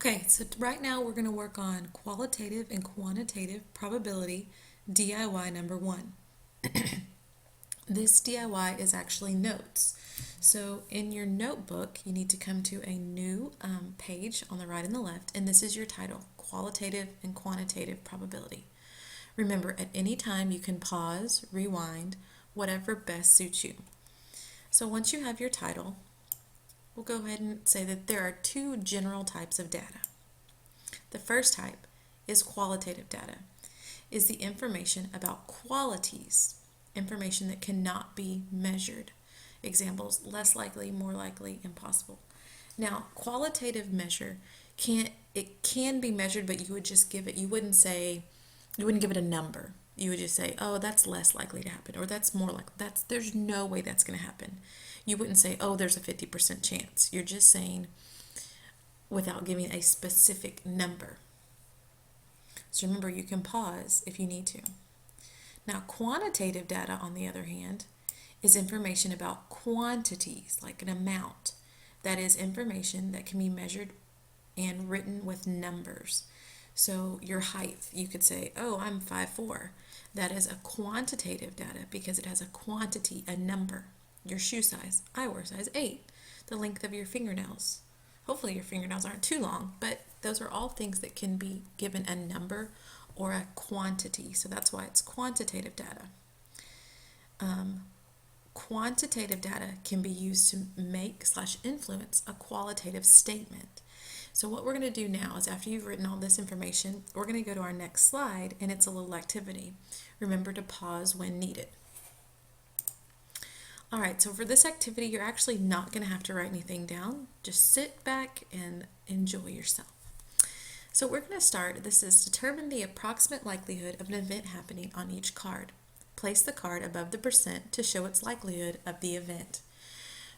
Okay, so right now we're going to work on qualitative and quantitative probability DIY number one. This DIY is actually notes. So in your notebook, you need to come to a new page on the right and the left, and this is your title, Qualitative and Quantitative Probability. Remember, at any time you can pause, rewind, whatever best suits you. So once you have your title, we'll go ahead and say that there are two general types of data. The first type is qualitative data, is the information about qualities, information that cannot be measured. Examples, less likely, more likely, impossible. Now, qualitative measure can be measured, but you would just give it, you wouldn't give it a number. You would just say, oh, that's less likely to happen, or that's more likely, there's no way that's going to happen. You wouldn't say, oh, there's a 50% chance. You're just saying, without giving a specific number. So remember, you can pause if you need to. Now, quantitative data, on the other hand, is information about quantities, like an amount. That is information that can be measured and written with numbers. So your height, you could say, oh, I'm 5'4". That is a quantitative data because it has a quantity, a number. Your shoe size, I wear size 8. The length of your fingernails. Hopefully your fingernails aren't too long, but those are all things that can be given a number or a quantity. So that's why it's quantitative data. Quantitative data can be used to make/influence a qualitative statement. So what we're going to do now is, after you've written all this information, we're going to go to our next slide, and it's a little activity. Remember to pause when needed. All right, so for this activity, you're actually not going to have to write anything down. Just sit back and enjoy yourself. So we're going to start. This is determine the approximate likelihood of an event happening on each card. Place the card above the percent to show its likelihood of the event.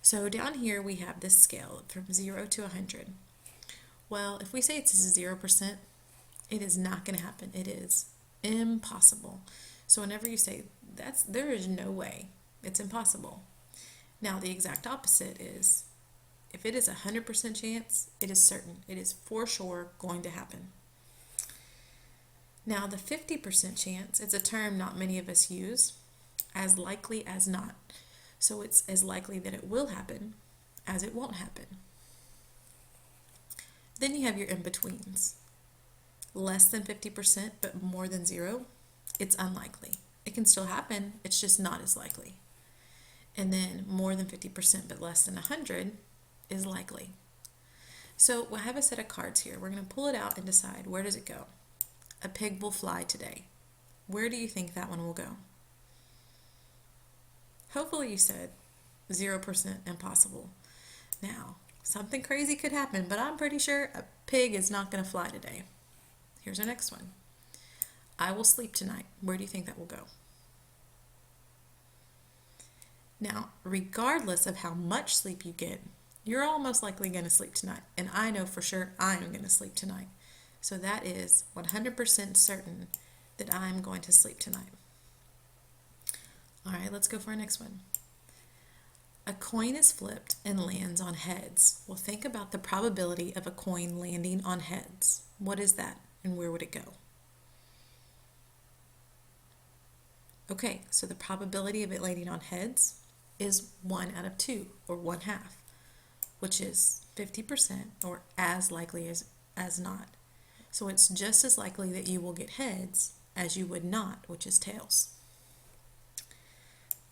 So down here we have this scale from 0 to 100. Well, if we say it's 0%, it is not going to happen. It is impossible. So whenever you say there is no way, it's impossible. Now the exact opposite is, if it is 100% chance, it is certain. It is for sure going to happen. Now the 50% chance, it's a term not many of us use, as likely as not. So it's as likely that it will happen as it won't happen. Then you have your in-betweens. Less than 50% but more than 0, it's unlikely. It can still happen, it's just not as likely. And then more than 50% but less than 100 is likely. So we'll have a set of cards here. We're going to pull it out and decide, where does it go? A pig will fly today. Where do you think that one will go? Hopefully you said 0% impossible. Now, something crazy could happen, but I'm pretty sure a pig is not going to fly today. Here's our next one. I will sleep tonight. Where do you think that will go? Now, regardless of how much sleep you get, you're almost likely going to sleep tonight. And I know for sure I am going to sleep tonight. So that is 100% certain that I'm going to sleep tonight. All right, let's go for our next one. A coin is flipped and lands on heads. Well, think about the probability of a coin landing on heads. What is that, and where would it go? Okay, so the probability of it landing on heads is 1 out of 2, or 1/2, which is 50%, or as likely as not. So it's just as likely that you will get heads as you would not, which is tails.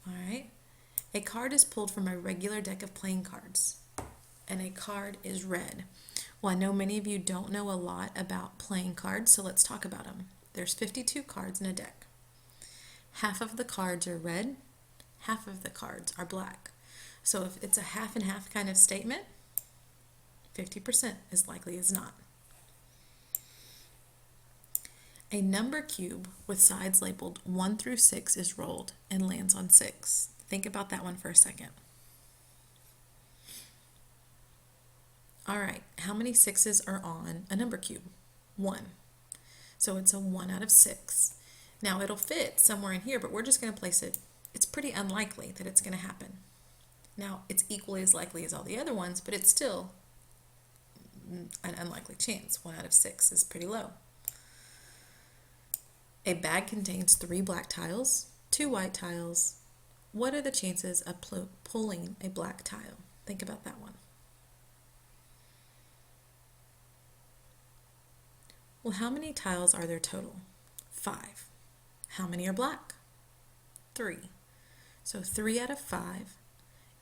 All right. A card is pulled from a regular deck of playing cards, and a card is red. Well, I know many of you don't know a lot about playing cards, so let's talk about them. There's 52 cards in a deck. Half of the cards are red, half of the cards are black. So if it's a half and half kind of statement, 50% as likely as not. A number cube with sides labeled 1 through 6 is rolled and lands on 6. Think about that one for a second. All right, how many 6s are on a number cube? 1. So it's a 1 out of 6. Now it'll fit somewhere in here, but we're just going to place it. It's pretty unlikely that it's going to happen. Now it's equally as likely as all the other ones, but it's still an unlikely chance. 1 out of 6 is pretty low. A bag contains 3 black tiles, 2 white tiles. What are the chances of pulling a black tile? Think about that one. Well, how many tiles are there total? 5. How many are black? 3. So 3 out of 5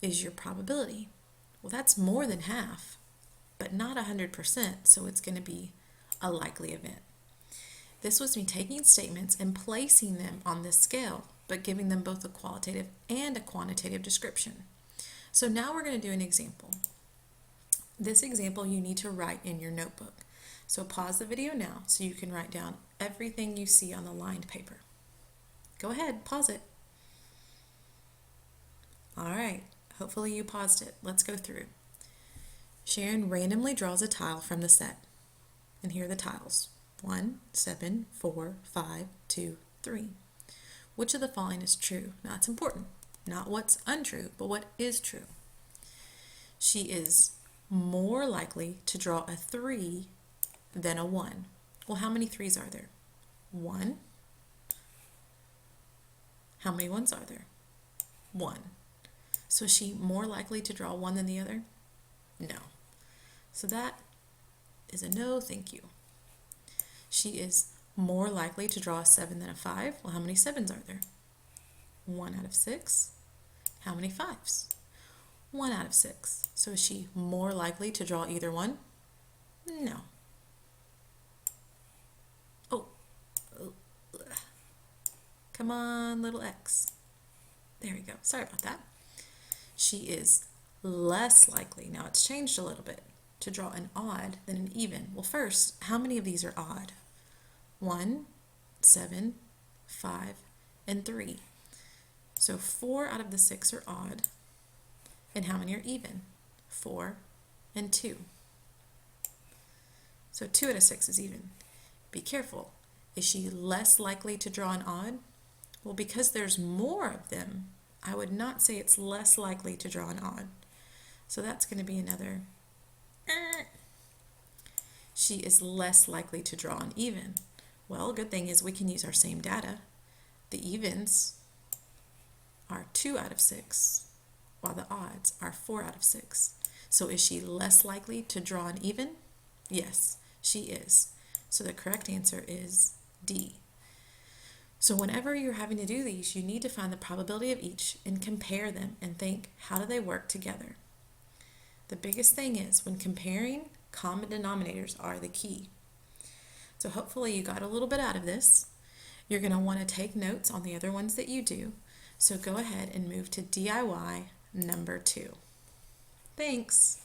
is your probability. Well, that's more than half, but not 100%, so it's going to be a likely event. This was me taking statements and placing them on this scale, but giving them both a qualitative and a quantitative description. So now we're going to do an example. This example you need to write in your notebook. So pause the video now so you can write down everything you see on the lined paper. Go ahead, pause it. All right, hopefully you paused it. Let's go through. Sharon randomly draws a tile from the set. And here are the tiles. 1, 7, 4, 5, 2, 3. Which of the following is true? Now it's important. Not what's untrue, but what is true. She is more likely to draw a 3 than a 1. Well, how many 3s are there? 1. How many 1s are there? 1. So is she more likely to draw 1 than the other? No. So that is a no, thank you. She is more likely to draw a 7 than a 5. Well, how many 7s are there? 1 out of 6. How many 5s? 1 out of 6. So is she more likely to draw either one? No. Oh. Come on, little x. There we go. Sorry about that. She is less likely, now it's changed a little bit, to draw an odd than an even. Well, first, how many of these are odd? 1, 7, 5, and 3. So 4 out of the 6 are odd. And how many are even? 4 and 2. So 2 out of 6 is even. Be careful. Is she less likely to draw an odd? Well, because there's more of them, I would not say it's less likely to draw an odd. So that's going to be another. She is less likely to draw an even. Well, good thing is we can use our same data. The evens are 2 out of 6, while the odds are 4 out of 6. So is she less likely to draw an even? Yes, she is. So the correct answer is D. So whenever you're having to do these, you need to find the probability of each and compare them and think, how do they work together? The biggest thing is when comparing, common denominators are the key. So hopefully you got a little bit out of this. You're going to want to take notes on the other ones that you do. So go ahead and move to DIY number 2. Thanks.